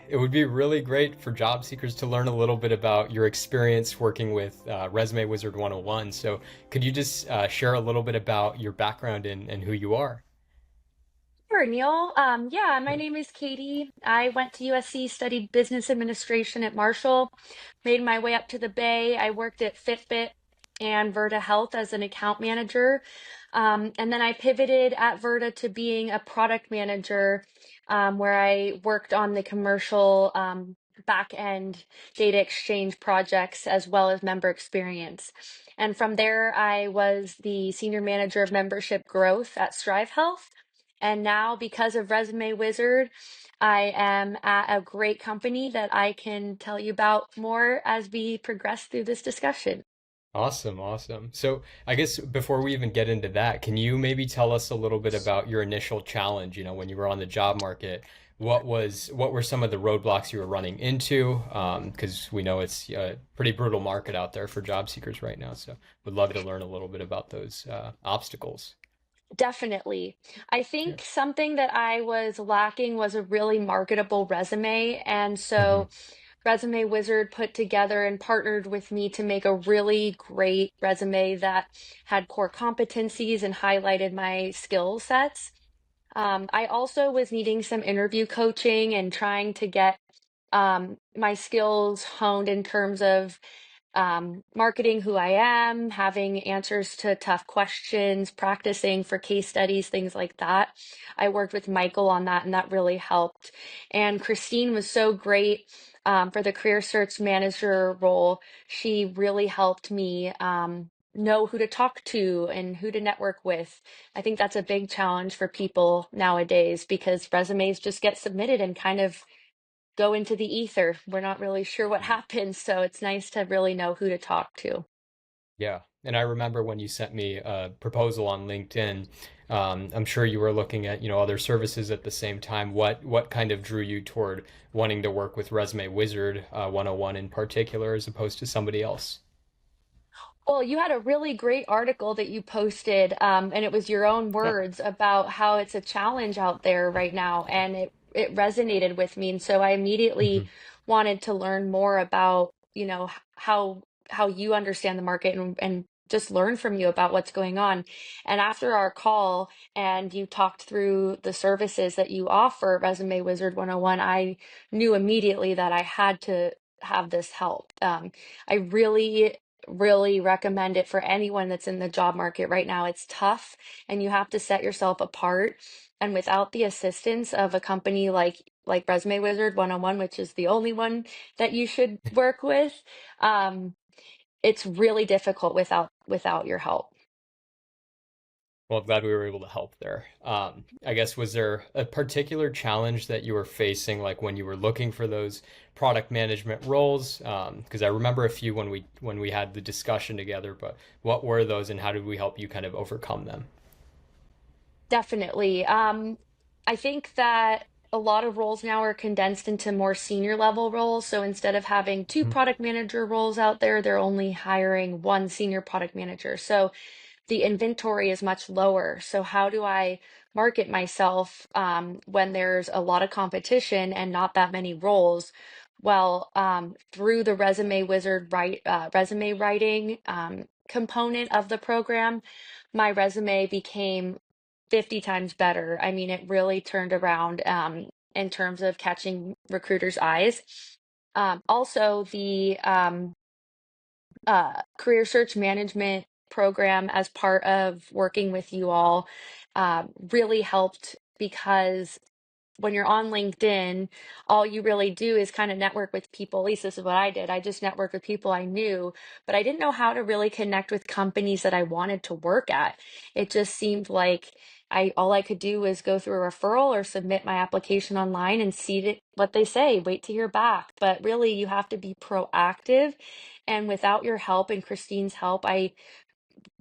it would be really great for job seekers to learn a little bit about your experience working with Resume Wizard 101. So, could you just share a little bit about your background and who you are? Sure, Neil. Yeah, my Yeah. name is Katie. I went to USC, studied business administration at Marshall, made my way up to the Bay. I worked at Fitbit and Verta Health as an account manager. And then I pivoted at Verta to being a product manager, where I worked on the commercial back end data exchange projects as well as member experience. And from there, I was the senior manager of membership growth at Strive Health. And now, because of Resume Wizard, I am at a great company that I can tell you about more as we progress through this discussion. Awesome, awesome. So, I guess before we even get into that, can you maybe tell us a little bit about your initial challenge, when you were on the job market? What were some of the roadblocks you were running into? Because we know it's a pretty brutal market out there for job seekers right now. So, would love to learn a little bit about those obstacles. Definitely. I Yeah. think something that I was lacking was a really marketable resume. And Hmm. so Resume Wizard put together and partnered with me to make a really great resume that had core competencies and highlighted my skill sets. I also was needing some interview coaching and trying to get my skills honed in terms of marketing who I am, having answers to tough questions, practicing for case studies, things like that. I worked with Michael on that, and that really helped. And Christine was so great for the career search manager role. She really helped me. Know who to talk to and who to network with. I think that's a big challenge for people nowadays because resumes just get submitted and kind of go into the ether. We're not really sure what happens, so it's nice to really know who to talk to. Yeah. And I remember when you sent me a proposal on LinkedIn, I'm sure you were looking at, other services at the same time. What kind of drew you toward wanting to work with Resume Wizard 101 in particular, as opposed to somebody else? Well, you had a really great article that you posted, and it was your own Yeah. words about how it's a challenge out there right now, and it resonated with me, and so I immediately Mhm. wanted to learn more about, how you understand the market and just learn from you about what's going on. And after our call, and you talked through the services that you offer, Resume Wizard 101, I knew immediately that I had to have this help. I really recommend it for anyone that's in the job market right now. It's tough and you have to set yourself apart. And without the assistance of a company like Resume Wizard 101, which is the only one that you should work with, um, it's really difficult without your help. Well, I'm glad we were able to help there. I guess, was there a particular challenge that you were facing, like when you were looking for those product management roles? Because I remember a few when we had the discussion together, but what were those and how did we help you kind of overcome them? Definitely. I think that a lot of roles now are condensed into more senior level roles. So instead of having two Mhm. product manager roles out there, they're only hiring one senior product manager. So the inventory is much lower. So how do I market myself when there's a lot of competition and not that many roles? Well, through the resume writing component of the program, my resume became 50 times better. I mean, it really turned around in terms of catching recruiters' eyes. Also, the career search management program as part of working with you all really helped because when you're on LinkedIn, all you really do is kind of network with people. At least this is what I did. I just networked with people I knew, but I didn't know how to really connect with companies that I wanted to work at. It just seemed like I all I could do was go through a referral or submit my application online and see what they say, wait to hear back. But really, you have to be proactive. And without your help and Christine's help, I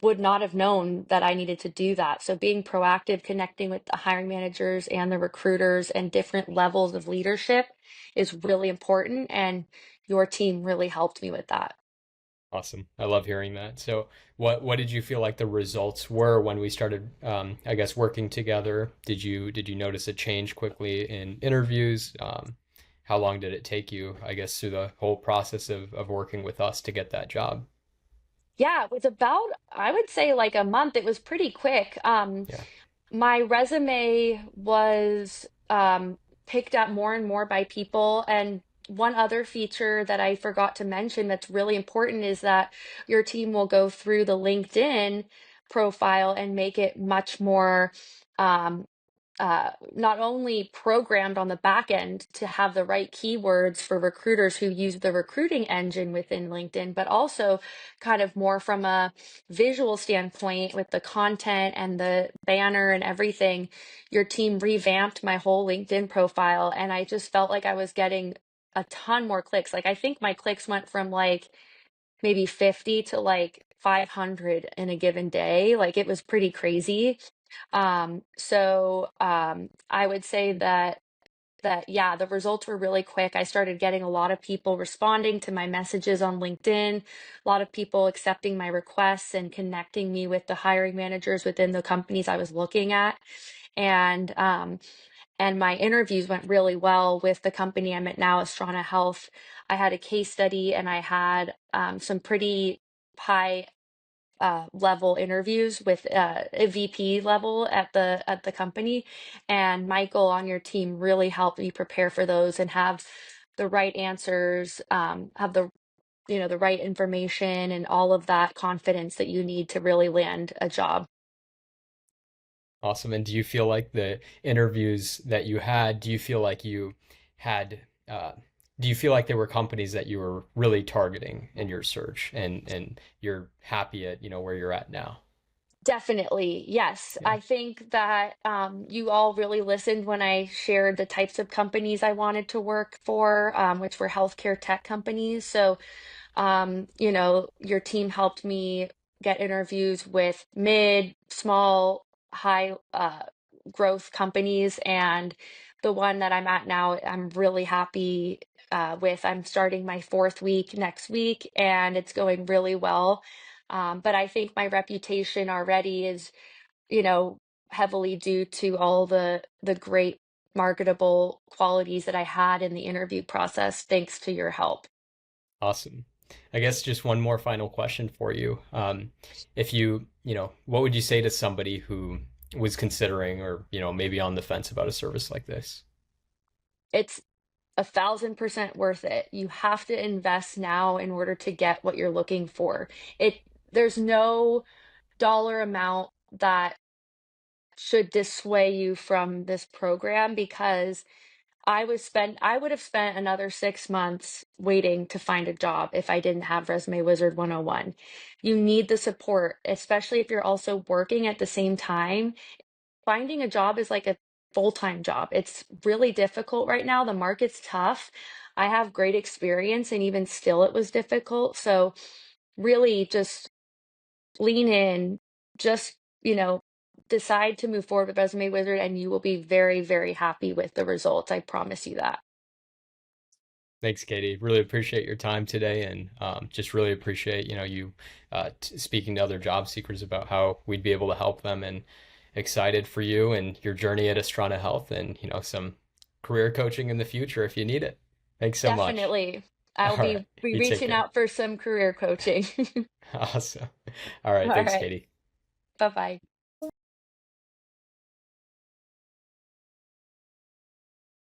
would not have known that I needed to do that. So being proactive, connecting with the hiring managers and the recruiters and different levels of leadership is really important. And your team really helped me with that. Awesome. I love hearing that. So, what did you feel like the results were when we started, I guess, working together? Did you notice a change quickly in interviews? how long did it take you, I guess, through the whole process of working with us to get that job? Yeah, it was about, I would say like a month. It was pretty quick. Yeah. My resume was picked up more and more by people. And one other feature that I forgot to mention that's really important is that your team will go through the LinkedIn profile and make it much more um, not only programmed on the back end to have the right keywords for recruiters who use the recruiting engine within LinkedIn, but also kind of more from a visual standpoint with the content and the banner and everything. Your team revamped my whole LinkedIn profile, and I just felt like I was getting a ton more clicks. Like, I think my clicks went from like maybe 50 to like 500 in a given day. Like, it was pretty crazy. I would say that yeah, the results were really quick. I started getting a lot of people responding to my messages on LinkedIn, a lot of people accepting my requests and connecting me with the hiring managers within the companies I was looking at. And and my interviews went really well with the company I'm at now, Astrana Health. I had a case study and I had some pretty high level interviews with a VP level at the company, and Michael on your team really helped me prepare for those and have the right answers, have the the right information and all of that confidence that you need to really land a job. Awesome. And do you feel like the interviews that you had, do you feel like you had, do you feel like there were companies that you were really targeting in your search and you're happy at, where you're at now? Definitely, yes. Yeah. I think that you all really listened when I shared the types of companies I wanted to work for, which were healthcare tech companies. So your team helped me get interviews with mid, small, high growth companies. And the one that I'm at now, I'm really happy with. I'm starting my fourth week next week, and it's going really well. But I think my reputation already is, you know, heavily due to all the great marketable qualities that I had in the interview process, thanks to your help. Awesome. I guess just one more final question for you. If what would you say to somebody who was considering or, maybe on the fence about a service like this? It's 1,000% worth it. You have to invest now in order to get what you're looking for. There's no dollar amount that should dissuade you from this program, because I would have spent another 6 months waiting to find a job if I didn't have Resume Wizard 101. You need the support, especially if you're also working at the same time. Finding a job is like a full-time job. It's really difficult right now. The market's tough. I have great experience, and even still it was difficult. So really just lean in, just, decide to move forward with Resume Wizard, and you will be very, very happy with the results. I promise you that. Thanks, Katie. Really appreciate your time today, and just really appreciate you speaking to other job seekers about how we'd be able to help them. And excited for you and your journey at Astrana Health, and some career coaching in the future if you need it. Thanks so much. Definitely. I'll All right, be you take reaching care. out for some career coaching. Awesome. All right, All thanks, right. Katie. Bye-bye.